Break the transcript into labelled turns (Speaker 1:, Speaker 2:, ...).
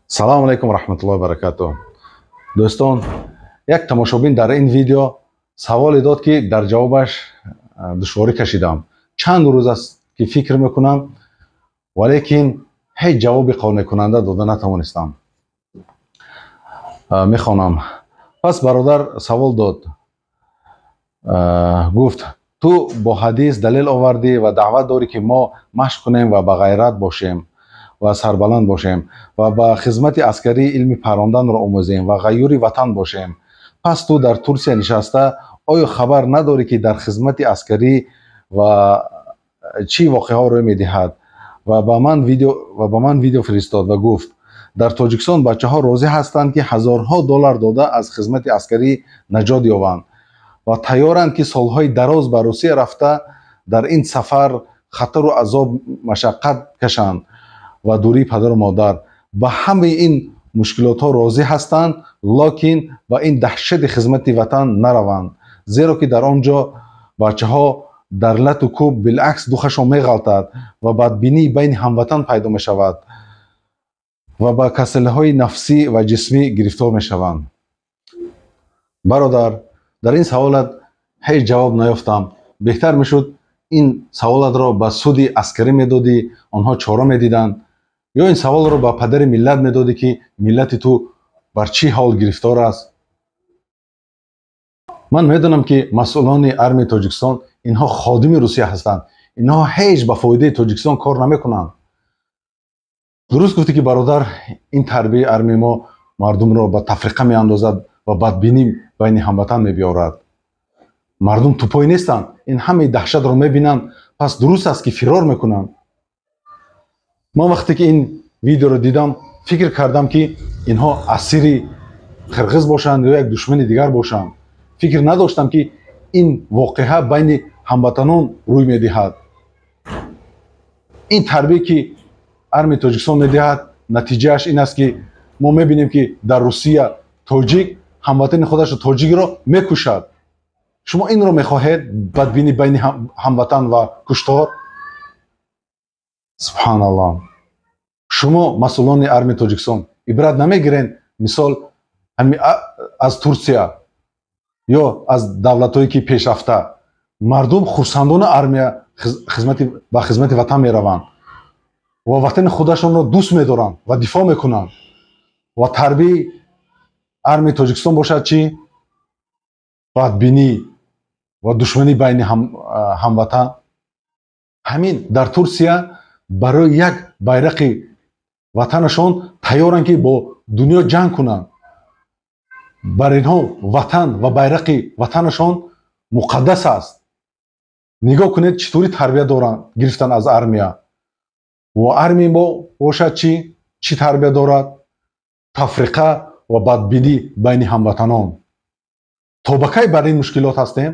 Speaker 1: салому алейкум раҳматуллоҳи ва баракатуҳ. Дӯстон, як тамошобин дар ин видео саволе дод, ки дар ҷавобаш душворӣ кашидам. Чанд рӯз аст ки фикр мекунам, валекин ҳеҷ ҷавоби қонеъкунанда дода натавонистам. Мехонам. Пас бародар савол дод. Гуфт: ту бо ҳадис далел овардӣ ва даъват дорӣ, ки мо машқ кунем ва ба ғайрат бошем ва сарбаланд бошем ва ба хизмати аскарӣ илми парронданро омӯзем ва ғайюри ватан бошем. Пас ту дар Турсия нишаста оё хабар надорӣ, ки дар хизмати аскарӣ ва чӣ воқеаҳо рӯй медиҳад? Ва ба ман видео фиристод ва гуфт: дар Тоҷикистон бачаҳо розӣ ҳастанд, ки ҳазорҳо доллар дода аз хизмати аскарӣ наҷот ёбанд ва тайёранд, ки солҳои дароз ба Русия рафта дар ин сафар хатару азоб машаққат кашанд ва дурии падару модар. Ба ҳамаи ин мушкилотҳо розӣ ҳастанд, локин ба ин даҳшати хизмати ватан нараванд, зеро ки дар он ҷо бачаҳо дар лату кӯб билъакс духашон меғалтад ва бадбинии байни ҳамватан пайдо мешавад ва ба касалиҳои нафсӣ ва ҷисмӣ гирифтор мешаванд. Бародар, дар ин саволат ҳеҷ ҷавоб наёфтам. Беҳтар мешуд ин саволатро ба суди аскарӣ медодӣ, онҳо чора медиданд, ё ин саволро ба падари миллат медодӣ, ки миллати ту бар чӣ ҳол гирифтор аст. Ман медонам, ки масъулони армияи Тоҷикистон инҳо ходими Русия ҳастанд. Инҳо ҳеҷ ба фоидаи Тоҷикистон кор намекунанд. дуруст гуфтӣ, ки бародар, ин тарбияи армияи мо мардумро ба тафриқа меандозад ва бадбинӣ байни ҳамватан мебиёрад. Мардум тупой нестанд, ин ҳамаи даҳшатро мебинанд, пас дуруст аст, ки фирор мекунанд. Ман вақте ки ин видеоро дидам, фикр кардам, ки инҳо асири қирғиз бошанд ё як душмани дигар бошанд. фикр надоштам, ки ин воқеа байни ҳамватанон рӯй медиҳад. ин тарбие, ки армияи Тоҷикистон медиҳад, натиҷааш ин аст, ки мо мебинем, ки дар Русия тоҷик ҳамватани худашро тоҷикро мекушад. шумо инро мехоҳед, бадбинӣ байни ҳамватан ва куштор? Субҳаналлоҳ. шумо масъулони армияи Тоҷикистон ибрат намегирен, мисол аз Турсия ё аз давлатҳое ки пешрафта? Мардум хурсандона армия ба хизмати ватан мераванд ва ватани худашонро дӯст медоранд ва дифоъ мекунанд. ва тарбияи армияи Тоҷикистон бошад чӣ? бадбинӣ ва душманӣ байни ҳамватан. ҳамин дар Турсия барои як байрақи ватанашон тайёранд, ки бо дунё ҷанг кунанд. бар инҳо ватан ва байрақи ватанашон муқаддас аст. нигоҳ кунед чӣ таври тарбия гирифтанд аз армия. ва армияи мо бошад чӣ тарбия дорад? тафриқа ва бадбинӣ байни ҳамватанон. то ба кай бар ин мушкилот ҳастем?